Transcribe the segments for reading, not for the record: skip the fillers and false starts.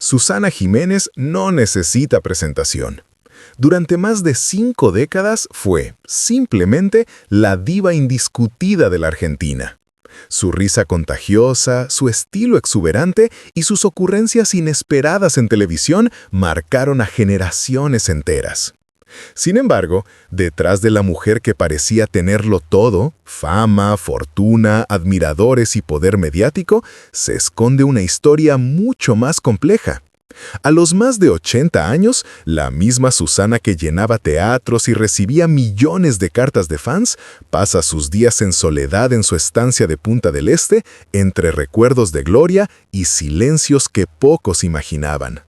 Susana Jiménez no necesita presentación. Durante más de 5 décadas fue, simplemente, la diva indiscutida de la Argentina. Su risa contagiosa, su estilo exuberante y sus ocurrencias inesperadas en televisión marcaron a generaciones enteras. Sin embargo, detrás de la mujer que parecía tenerlo todo, fama, fortuna, admiradores y poder mediático, se esconde una historia mucho más compleja. A los más de 80 años, la misma Susana que llenaba teatros y recibía millones de cartas de fans, pasa sus días en soledad en su estancia de Punta del Este, entre recuerdos de gloria y silencios que pocos imaginaban.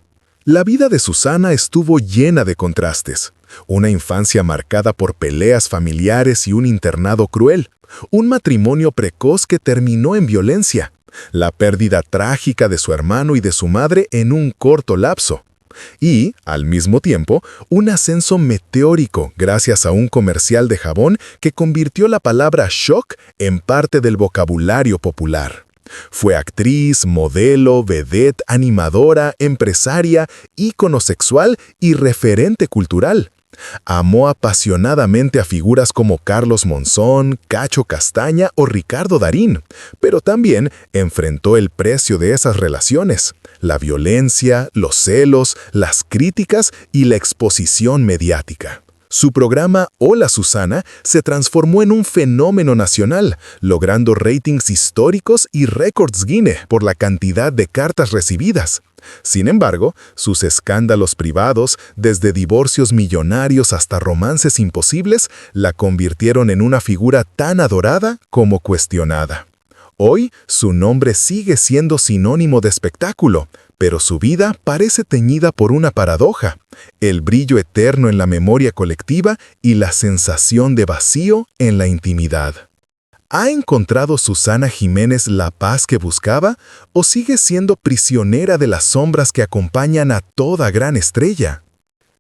La vida de Susana estuvo llena de contrastes. Una infancia marcada por peleas familiares y un internado cruel. Un matrimonio precoz que terminó en violencia. La pérdida trágica de su hermano y de su madre en un corto lapso. Y, al mismo tiempo, un ascenso meteórico gracias a un comercial de jabón que convirtió la palabra shock en parte del vocabulario popular. Fue actriz, modelo, vedette, animadora, empresaria, ícono sexual y referente cultural. Amó apasionadamente a figuras como Carlos Monzón, Cacho Castaña o Ricardo Darín, pero también enfrentó el precio de esas relaciones, la violencia, los celos, las críticas y la exposición mediática. Su programa Hola Susana se transformó en un fenómeno nacional, logrando ratings históricos y récords Guinness por la cantidad de cartas recibidas. Sin embargo, sus escándalos privados, desde divorcios millonarios hasta romances imposibles, la convirtieron en una figura tan adorada como cuestionada. Hoy, su nombre sigue siendo sinónimo de espectáculo, pero su vida parece teñida por una paradoja: el brillo eterno en la memoria colectiva y la sensación de vacío en la intimidad. ¿Ha encontrado Susana Jiménez la paz que buscaba o sigue siendo prisionera de las sombras que acompañan a toda gran estrella?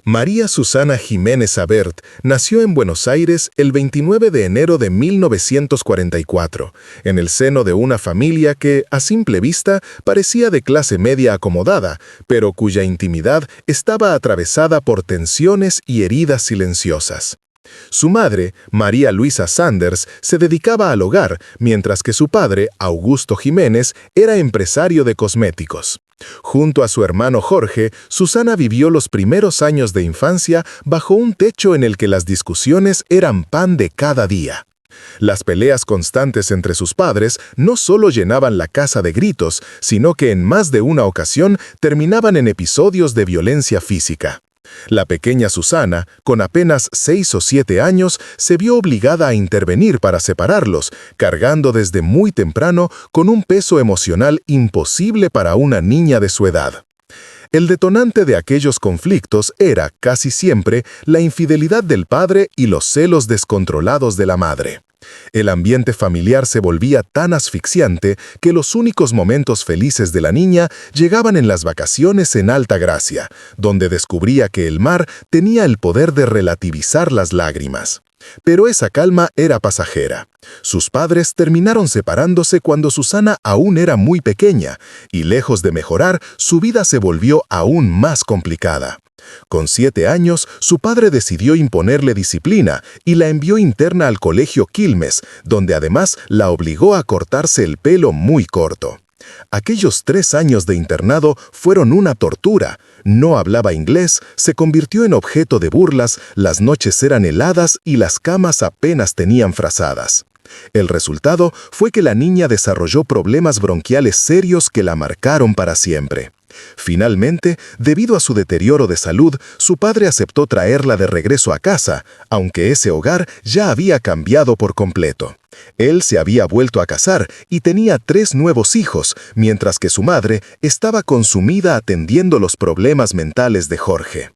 María Susana Jiménez Abert nació en Buenos Aires el 29 de enero de 1944, en el seno de una familia que, a simple vista, parecía de clase media acomodada, pero cuya intimidad estaba atravesada por tensiones y heridas silenciosas. Su madre, María Luisa Sanders, se dedicaba al hogar, mientras que su padre, Augusto Jiménez, era empresario de cosméticos. Junto a su hermano Jorge, Susana vivió los primeros años de infancia bajo un techo en el que las discusiones eran pan de cada día. Las peleas constantes entre sus padres no solo llenaban la casa de gritos, sino que en más de una ocasión terminaban en episodios de violencia física. La pequeña Susana, con apenas 6 o 7 años, se vio obligada a intervenir para separarlos, cargando desde muy temprano con un peso emocional imposible para una niña de su edad. El detonante de aquellos conflictos era, casi siempre, la infidelidad del padre y los celos descontrolados de la madre. El ambiente familiar se volvía tan asfixiante que los únicos momentos felices de la niña llegaban en las vacaciones en Altagracia, donde descubría que el mar tenía el poder de relativizar las lágrimas. Pero esa calma era pasajera. Sus padres terminaron separándose cuando Susana aún era muy pequeña, y lejos de mejorar, su vida se volvió aún más complicada. Con 7 años, su padre decidió imponerle disciplina y la envió interna al colegio Quilmes, donde además la obligó a cortarse el pelo muy corto. Aquellos 3 años de internado fueron una tortura. No hablaba inglés, se convirtió en objeto de burlas, las noches eran heladas y las camas apenas tenían frazadas. El resultado fue que la niña desarrolló problemas bronquiales serios que la marcaron para siempre. Finalmente, debido a su deterioro de salud, su padre aceptó traerla de regreso a casa, aunque ese hogar ya había cambiado por completo. Él se había vuelto a casar y tenía 3 nuevos hijos, mientras que su madre estaba consumida atendiendo los problemas mentales de Jorge.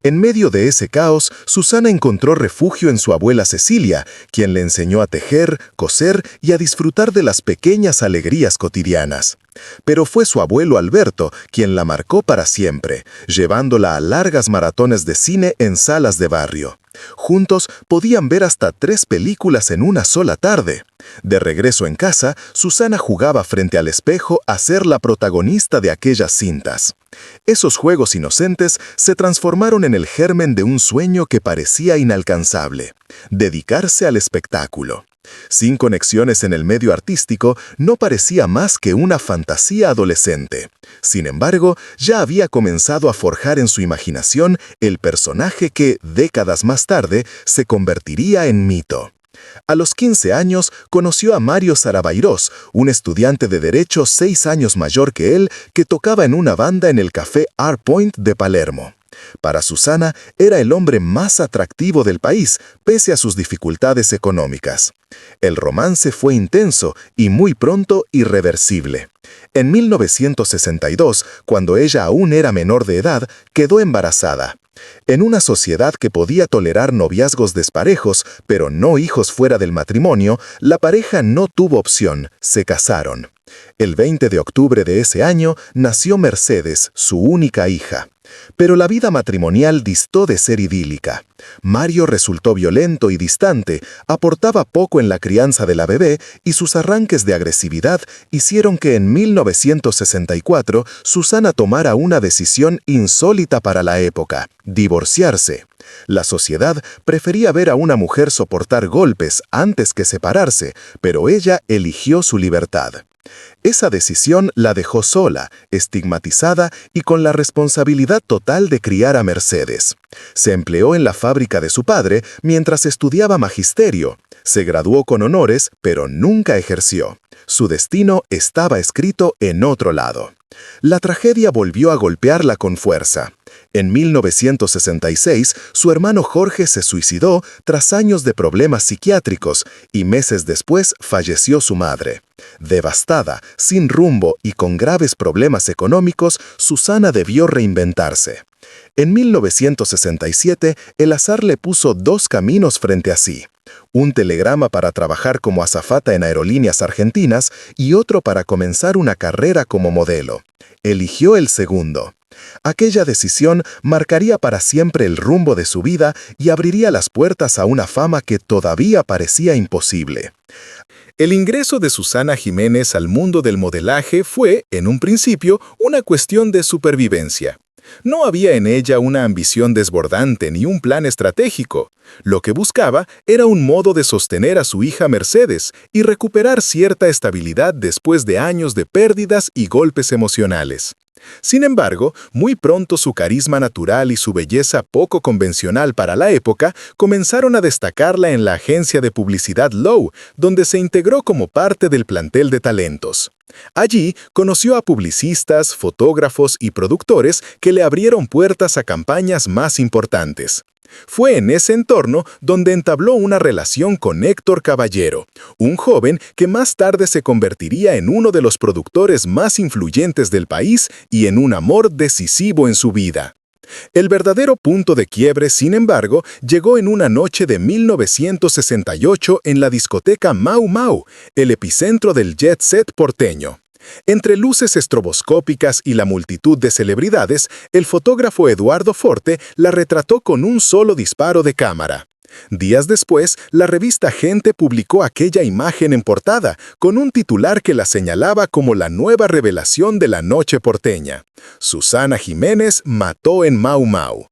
En medio de ese caos, Susana encontró refugio en su abuela Cecilia, quien le enseñó a tejer, coser y a disfrutar de las pequeñas alegrías cotidianas. Pero fue su abuelo Alberto quien la marcó para siempre, llevándola a largas maratones de cine en salas de barrio. Juntos podían ver hasta 3 películas en una sola tarde. De regreso en casa, Susana jugaba frente al espejo a ser la protagonista de aquellas cintas. Esos juegos inocentes se transformaron en el germen de un sueño que parecía inalcanzable: dedicarse al espectáculo. Sin conexiones en el medio artístico, no parecía más que una fantasía adolescente. Sin embargo, ya había comenzado a forjar en su imaginación el personaje que, décadas más tarde, se convertiría en mito. A los 15 años, conoció a Mario Sarabairos, un estudiante de Derecho 6 años mayor que él, que tocaba en una banda en el café Art Point de Palermo. Para Susana, era el hombre más atractivo del país, pese a sus dificultades económicas. El romance fue intenso y muy pronto irreversible. En 1962, cuando ella aún era menor de edad, quedó embarazada. En una sociedad que podía tolerar noviazgos desparejos, pero no hijos fuera del matrimonio, la pareja no tuvo opción, se casaron. El 20 de octubre de ese año nació Mercedes, su única hija. Pero la vida matrimonial distó de ser idílica. Mario resultó violento y distante, aportaba poco en la crianza de la bebé y sus arranques de agresividad hicieron que en 1964 Susana tomara una decisión insólita para la época: divorciarse. La sociedad prefería ver a una mujer soportar golpes antes que separarse, pero ella eligió su libertad. Esa decisión la dejó sola, estigmatizada y con la responsabilidad total de criar a Mercedes. Se empleó en la fábrica de su padre mientras estudiaba magisterio. Se graduó con honores, pero nunca ejerció. Su destino estaba escrito en otro lado. La tragedia volvió a golpearla con fuerza. En 1966, su hermano Jorge se suicidó tras años de problemas psiquiátricos y meses después falleció su madre. Devastada, sin rumbo y con graves problemas económicos, Susana debió reinventarse. En 1967, el azar le puso 2 caminos frente a sí: un telegrama para trabajar como azafata en aerolíneas argentinas y otro para comenzar una carrera como modelo. Eligió el segundo. Aquella decisión marcaría para siempre el rumbo de su vida y abriría las puertas a una fama que todavía parecía imposible. El ingreso de Susana Jiménez al mundo del modelaje fue, en un principio, una cuestión de supervivencia. No había en ella una ambición desbordante ni un plan estratégico. Lo que buscaba era un modo de sostener a su hija Mercedes y recuperar cierta estabilidad después de años de pérdidas y golpes emocionales. Sin embargo, muy pronto su carisma natural y su belleza poco convencional para la época comenzaron a destacarla en la agencia de publicidad Lowe, donde se integró como parte del plantel de talentos. Allí conoció a publicistas, fotógrafos y productores que le abrieron puertas a campañas más importantes. Fue en ese entorno donde entabló una relación con Héctor Caballero, un joven que más tarde se convertiría en uno de los productores más influyentes del país y en un amor decisivo en su vida. El verdadero punto de quiebre, sin embargo, llegó en una noche de 1968 en la discoteca Mau Mau, el epicentro del jet set porteño. Entre luces estroboscópicas y la multitud de celebridades, el fotógrafo Eduardo Forte la retrató con un solo disparo de cámara. Días después, la revista Gente publicó aquella imagen en portada, con un titular que la señalaba como la nueva revelación de la noche porteña: Susana Jiménez mató en Mau Mau.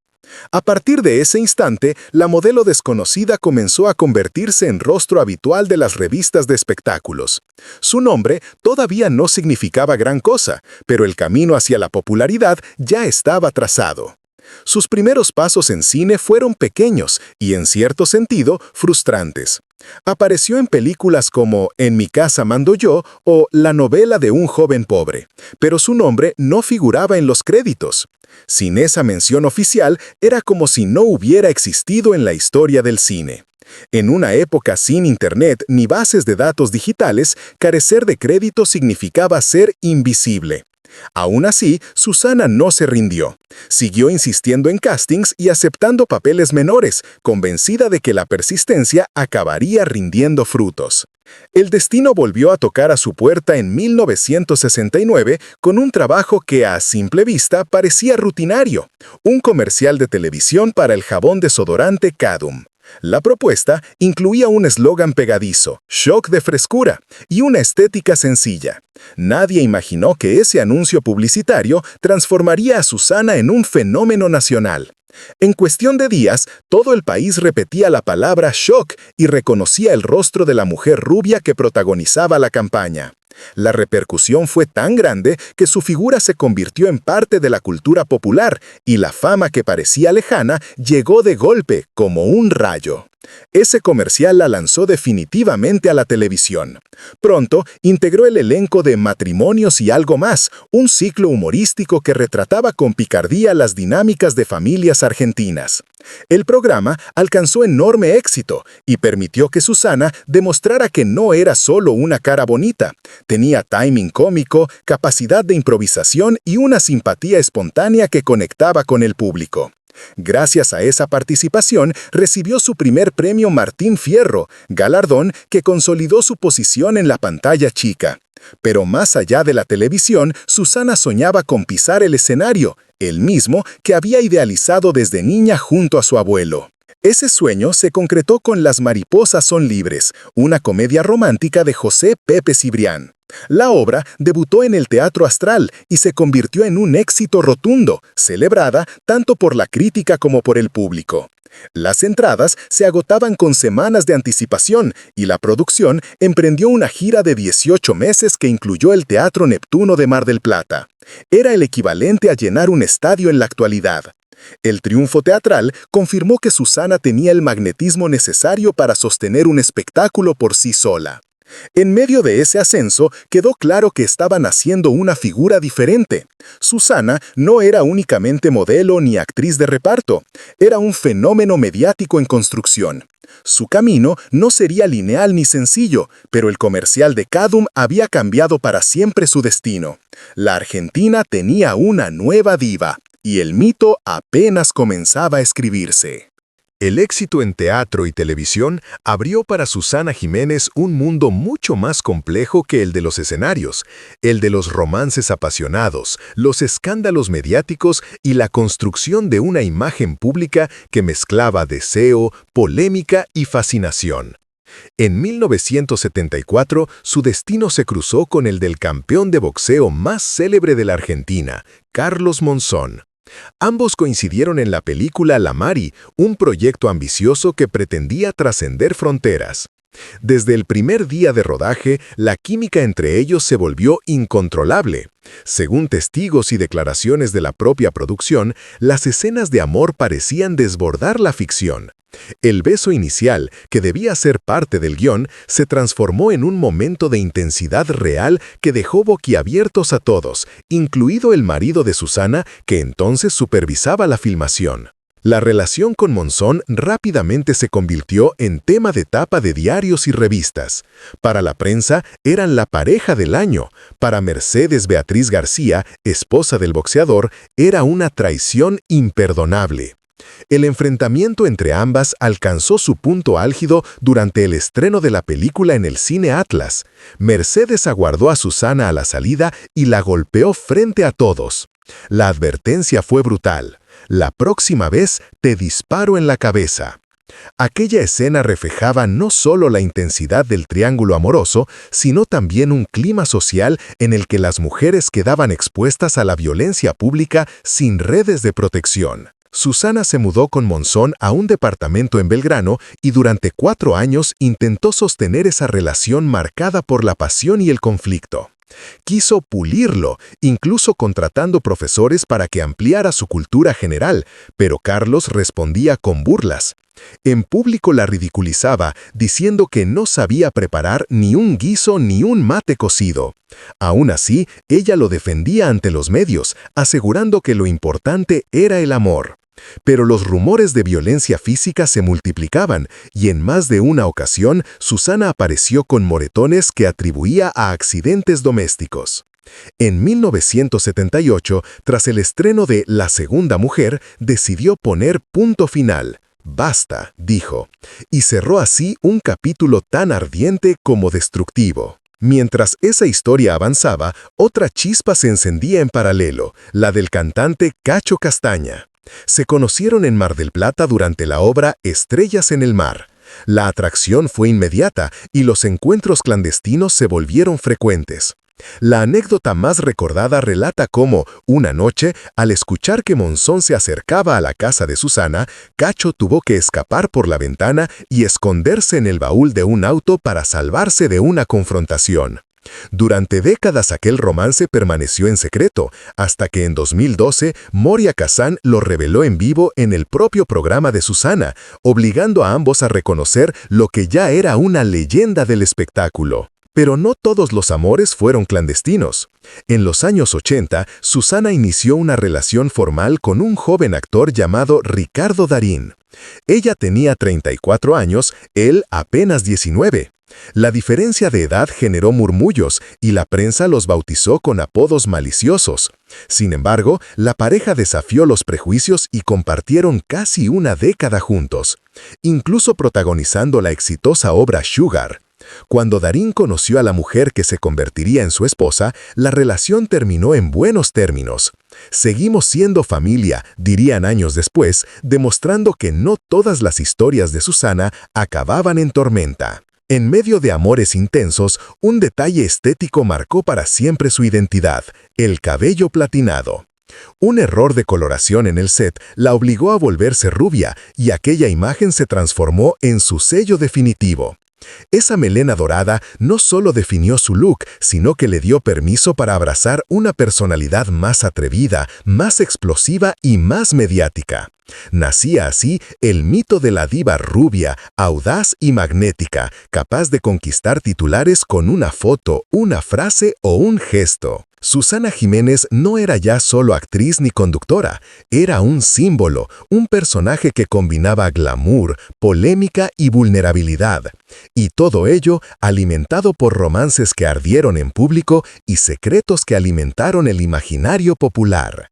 A partir de ese instante, la modelo desconocida comenzó a convertirse en rostro habitual de las revistas de espectáculos. Su nombre todavía no significaba gran cosa, pero el camino hacia la popularidad ya estaba trazado. Sus primeros pasos en cine fueron pequeños y, en cierto sentido, frustrantes. Apareció en películas como En mi casa mando yo o La novela de un joven pobre, pero su nombre no figuraba en los créditos. Sin esa mención oficial, era como si no hubiera existido en la historia del cine. En una época sin internet ni bases de datos digitales, carecer de crédito significaba ser invisible. Aún así, Susana no se rindió. Siguió insistiendo en castings y aceptando papeles menores, convencida de que la persistencia acabaría rindiendo frutos. El destino volvió a tocar a su puerta en 1969 con un trabajo que a simple vista parecía rutinario, un comercial de televisión para el jabón desodorante Cadum. La propuesta incluía un eslogan pegadizo, shock de frescura, y una estética sencilla. Nadie imaginó que ese anuncio publicitario transformaría a Susana en un fenómeno nacional. En cuestión de días, todo el país repetía la palabra shock y reconocía el rostro de la mujer rubia que protagonizaba la campaña. La repercusión fue tan grande que su figura se convirtió en parte de la cultura popular y la fama que parecía lejana llegó de golpe, como un rayo. Ese comercial la lanzó definitivamente a la televisión. Pronto integró el elenco de Matrimonios y algo más, un ciclo humorístico que retrataba con picardía las dinámicas de familias argentinas. El programa alcanzó enorme éxito y permitió que Susana demostrara que no era solo una cara bonita. Tenía timing cómico, capacidad de improvisación y una simpatía espontánea que conectaba con el público. Gracias a esa participación, recibió su primer premio Martín Fierro, galardón que consolidó su posición en la pantalla chica. Pero más allá de la televisión, Susana soñaba con pisar el escenario, el mismo que había idealizado desde niña junto a su abuelo. Ese sueño se concretó con Las mariposas son libres, una comedia romántica de José Pepe Cibrián. La obra debutó en el Teatro Astral y se convirtió en un éxito rotundo, celebrada tanto por la crítica como por el público. Las entradas se agotaban con semanas de anticipación y la producción emprendió una gira de 18 meses que incluyó el Teatro Neptuno de Mar del Plata. Era el equivalente a llenar un estadio en la actualidad. El triunfo teatral confirmó que Susana tenía el magnetismo necesario para sostener un espectáculo por sí sola. En medio de ese ascenso, quedó claro que estaba naciendo una figura diferente. Susana no era únicamente modelo ni actriz de reparto, era un fenómeno mediático en construcción. Su camino no sería lineal ni sencillo, pero el comercial de Cadum había cambiado para siempre su destino. La Argentina tenía una nueva diva, y el mito apenas comenzaba a escribirse. El éxito en teatro y televisión abrió para Susana Jiménez un mundo mucho más complejo que el de los escenarios, el de los romances apasionados, los escándalos mediáticos y la construcción de una imagen pública que mezclaba deseo, polémica y fascinación. En 1974, su destino se cruzó con el del campeón de boxeo más célebre de la Argentina, Carlos Monzón. Ambos coincidieron en la película La Mari, un proyecto ambicioso que pretendía trascender fronteras. Desde el primer día de rodaje, la química entre ellos se volvió incontrolable. Según testigos y declaraciones de la propia producción, las escenas de amor parecían desbordar la ficción. El beso inicial, que debía ser parte del guión, se transformó en un momento de intensidad real que dejó boquiabiertos a todos, incluido el marido de Susana, que entonces supervisaba la filmación. La relación con Monzón rápidamente se convirtió en tema de tapa de diarios y revistas. Para la prensa, eran la pareja del año. Para Mercedes Beatriz García, esposa del boxeador, era una traición imperdonable. El enfrentamiento entre ambas alcanzó su punto álgido durante el estreno de la película en el Cine Atlas. Mercedes aguardó a Susana a la salida y la golpeó frente a todos. La advertencia fue brutal. La próxima vez te disparo en la cabeza. Aquella escena reflejaba no solo la intensidad del triángulo amoroso, sino también un clima social en el que las mujeres quedaban expuestas a la violencia pública sin redes de protección. Susana se mudó con Monzón a un departamento en Belgrano y durante 4 años intentó sostener esa relación marcada por la pasión y el conflicto. Quiso pulirlo, incluso contratando profesores para que ampliara su cultura general, pero Carlos respondía con burlas. En público la ridiculizaba, diciendo que no sabía preparar ni un guiso ni un mate cocido. Aún así, ella lo defendía ante los medios, asegurando que lo importante era el amor. Pero los rumores de violencia física se multiplicaban y en más de una ocasión Susana apareció con moretones que atribuía a accidentes domésticos. En 1978, tras el estreno de La segunda mujer, decidió poner punto final. Basta, dijo, y cerró así un capítulo tan ardiente como destructivo. Mientras esa historia avanzaba, otra chispa se encendía en paralelo, la del cantante Cacho Castaña. Se conocieron en Mar del Plata durante la obra Estrellas en el Mar. La atracción fue inmediata y los encuentros clandestinos se volvieron frecuentes. La anécdota más recordada relata cómo, una noche, al escuchar que Monzón se acercaba a la casa de Susana, Cacho tuvo que escapar por la ventana y esconderse en el baúl de un auto para salvarse de una confrontación. Durante décadas aquel romance permaneció en secreto, hasta que en 2012 Moria Kazan lo reveló en vivo en el propio programa de Susana, obligando a ambos a reconocer lo que ya era una leyenda del espectáculo. Pero no todos los amores fueron clandestinos. En los años 80, Susana inició una relación formal con un joven actor llamado Ricardo Darín. Ella tenía 34 años, él apenas 19. La diferencia de edad generó murmullos y la prensa los bautizó con apodos maliciosos. Sin embargo, la pareja desafió los prejuicios y compartieron casi una década juntos, incluso protagonizando la exitosa obra Sugar. Cuando Darín conoció a la mujer que se convertiría en su esposa, la relación terminó en buenos términos. Seguimos siendo familia, dirían años después, demostrando que no todas las historias de Susana acababan en tormenta. En medio de amores intensos, un detalle estético marcó para siempre su identidad: el cabello platinado. Un error de coloración en el set la obligó a volverse rubia y aquella imagen se transformó en su sello definitivo. Esa melena dorada no solo definió su look, sino que le dio permiso para abrazar una personalidad más atrevida, más explosiva y más mediática. Nacía así el mito de la diva rubia, audaz y magnética, capaz de conquistar titulares con una foto, una frase o un gesto. Susana Jiménez no era ya solo actriz ni conductora, era un símbolo, un personaje que combinaba glamour, polémica y vulnerabilidad. Y todo ello alimentado por romances que ardieron en público y secretos que alimentaron el imaginario popular.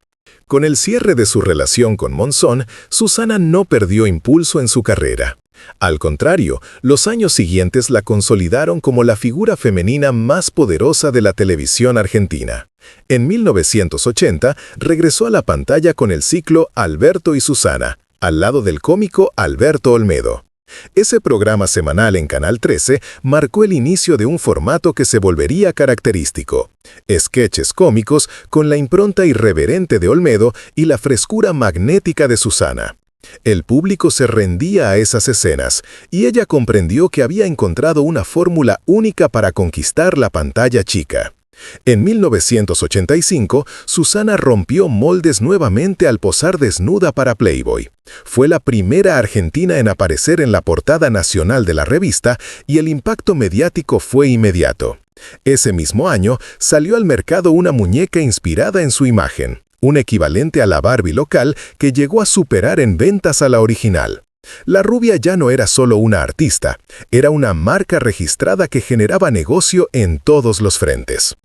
Con el cierre de su relación con Monzón, Susana no perdió impulso en su carrera. Al contrario, los años siguientes la consolidaron como la figura femenina más poderosa de la televisión argentina. En 1980 regresó a la pantalla con el ciclo Alberto y Susana, al lado del cómico Alberto Olmedo. Ese programa semanal en Canal 13 marcó el inicio de un formato que se volvería característico: sketches cómicos con la impronta irreverente de Olmedo y la frescura magnética de Susana. El público se rendía a esas escenas, y ella comprendió que había encontrado una fórmula única para conquistar la pantalla chica. En 1985, Susana rompió moldes nuevamente al posar desnuda para Playboy. Fue la primera argentina en aparecer en la portada nacional de la revista y el impacto mediático fue inmediato. Ese mismo año salió al mercado una muñeca inspirada en su imagen, un equivalente a la Barbie local que llegó a superar en ventas a la original. La rubia ya no era solo una artista, era una marca registrada que generaba negocio en todos los frentes.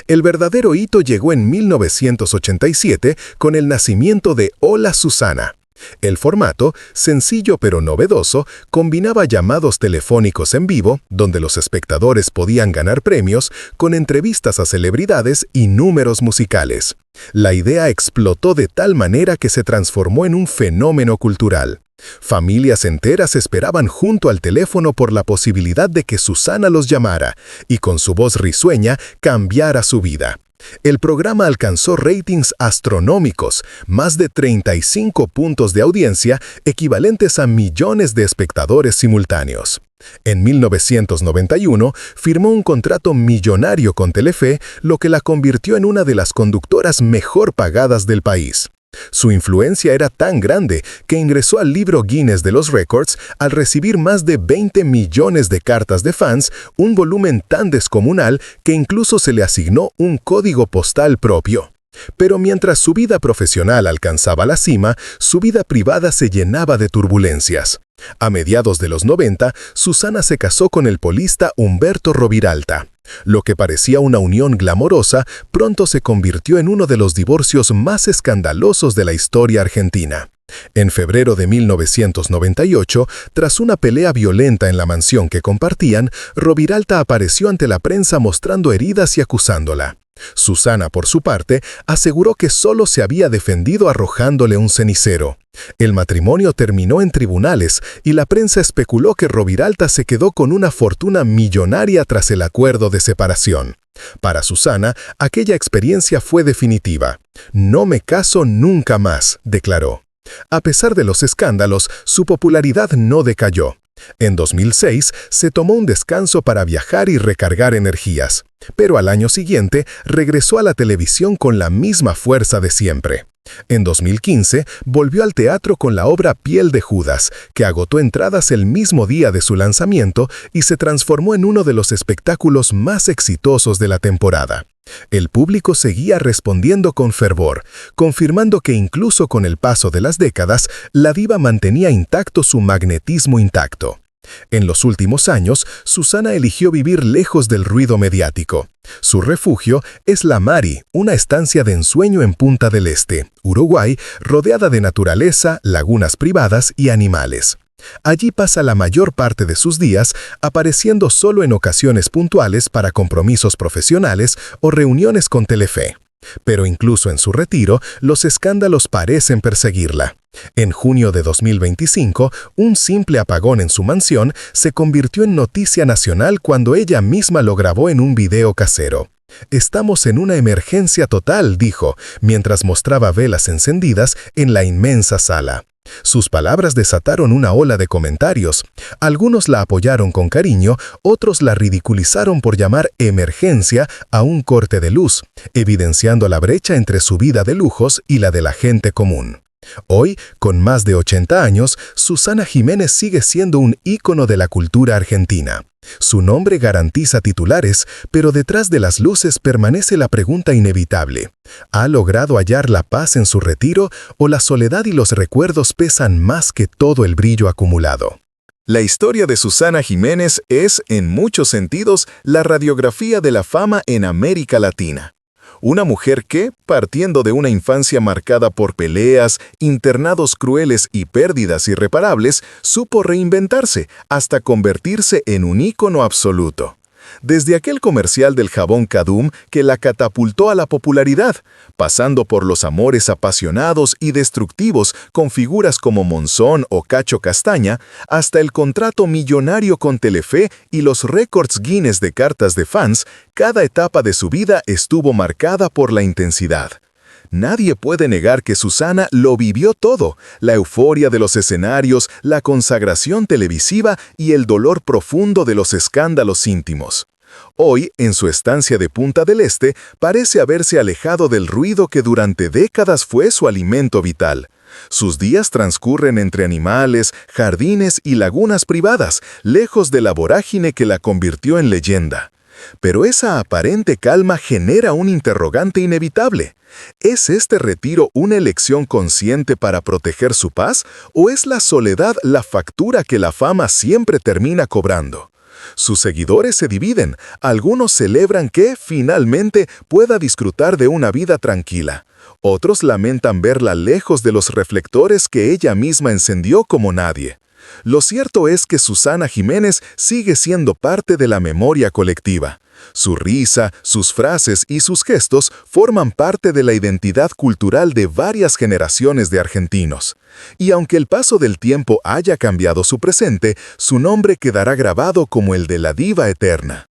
El verdadero hito llegó en 1987 con el nacimiento de Hola Susana. El formato, sencillo pero novedoso, combinaba llamados telefónicos en vivo, donde los espectadores podían ganar premios, con entrevistas a celebridades y números musicales. La idea explotó de tal manera que se transformó en un fenómeno cultural. Familias enteras esperaban junto al teléfono por la posibilidad de que Susana los llamara y con su voz risueña cambiara su vida. El programa alcanzó ratings astronómicos, más de 35 puntos de audiencia, equivalentes a millones de espectadores simultáneos. En 1991 firmó un contrato millonario con Telefe, lo que la convirtió en una de las conductoras mejor pagadas del país. Su influencia era tan grande que ingresó al libro Guinness de los Récords al recibir más de 20 millones de cartas de fans, un volumen tan descomunal que incluso se le asignó un código postal propio. Pero mientras su vida profesional alcanzaba la cima, su vida privada se llenaba de turbulencias. A mediados de los 90, Susana se casó con el polista Humberto Roviralta. Lo que parecía una unión glamorosa, pronto se convirtió en uno de los divorcios más escandalosos de la historia argentina. En febrero de 1998, tras una pelea violenta en la mansión que compartían, Roviralta apareció ante la prensa mostrando heridas y acusándola. Susana, por su parte, aseguró que solo se había defendido arrojándole un cenicero. El matrimonio terminó en tribunales y la prensa especuló que Roviralta se quedó con una fortuna millonaria tras el acuerdo de separación. Para Susana, aquella experiencia fue definitiva. «No me caso nunca más», declaró. A pesar de los escándalos, su popularidad no decayó. En 2006, se tomó un descanso para viajar y recargar energías, pero al año siguiente regresó a la televisión con la misma fuerza de siempre. En 2015, volvió al teatro con la obra Piel de Judas, que agotó entradas el mismo día de su lanzamiento y se transformó en uno de los espectáculos más exitosos de la temporada. El público seguía respondiendo con fervor, confirmando que incluso con el paso de las décadas, la diva mantenía intacto su magnetismo intacto. En los últimos años, Susana eligió vivir lejos del ruido mediático. Su refugio es La Mari, una estancia de ensueño en Punta del Este, Uruguay, rodeada de naturaleza, lagunas privadas y animales. Allí pasa la mayor parte de sus días, apareciendo solo en ocasiones puntuales para compromisos profesionales o reuniones con Telefe. Pero incluso en su retiro, los escándalos parecen perseguirla. En junio de 2025, un simple apagón en su mansión se convirtió en noticia nacional cuando ella misma lo grabó en un video casero. «Estamos en una emergencia total», dijo, mientras mostraba velas encendidas en la inmensa sala. Sus palabras desataron una ola de comentarios. Algunos la apoyaron con cariño, otros la ridiculizaron por llamar emergencia a un corte de luz, evidenciando la brecha entre su vida de lujos y la de la gente común. Hoy, con más de 80 años, Susana Jiménez sigue siendo un ícono de la cultura argentina. Su nombre garantiza titulares, pero detrás de las luces permanece la pregunta inevitable: ¿ha logrado hallar la paz en su retiro o la soledad y los recuerdos pesan más que todo el brillo acumulado? La historia de Susana Jiménez es, en muchos sentidos, la radiografía de la fama en América Latina. Una mujer que, partiendo de una infancia marcada por peleas, internados crueles y pérdidas irreparables, supo reinventarse hasta convertirse en un ícono absoluto. Desde aquel comercial del jabón Kadum que la catapultó a la popularidad, pasando por los amores apasionados y destructivos con figuras como Monzón o Cacho Castaña, hasta el contrato millonario con Telefe y los récords Guinness de cartas de fans, cada etapa de su vida estuvo marcada por la intensidad. Nadie puede negar que Susana lo vivió todo: la euforia de los escenarios, la consagración televisiva y el dolor profundo de los escándalos íntimos. Hoy, en su estancia de Punta del Este, parece haberse alejado del ruido que durante décadas fue su alimento vital. Sus días transcurren entre animales, jardines y lagunas privadas, lejos de la vorágine que la convirtió en leyenda. Pero esa aparente calma genera un interrogante inevitable. ¿Es este retiro una elección consciente para proteger su paz o es la soledad la factura que la fama siempre termina cobrando? Sus seguidores se dividen. Algunos celebran que, finalmente, pueda disfrutar de una vida tranquila. Otros lamentan verla lejos de los reflectores que ella misma encendió como nadie. Lo cierto es que Susana Jiménez sigue siendo parte de la memoria colectiva. Su risa, sus frases y sus gestos forman parte de la identidad cultural de varias generaciones de argentinos. Y aunque el paso del tiempo haya cambiado su presente, su nombre quedará grabado como el de la diva eterna.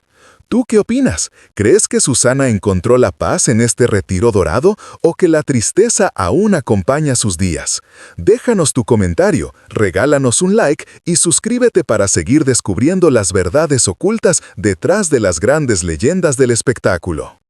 ¿Tú qué opinas? ¿Crees que Susana encontró la paz en este retiro dorado o que la tristeza aún acompaña sus días? Déjanos tu comentario, regálanos un like y suscríbete para seguir descubriendo las verdades ocultas detrás de las grandes leyendas del espectáculo.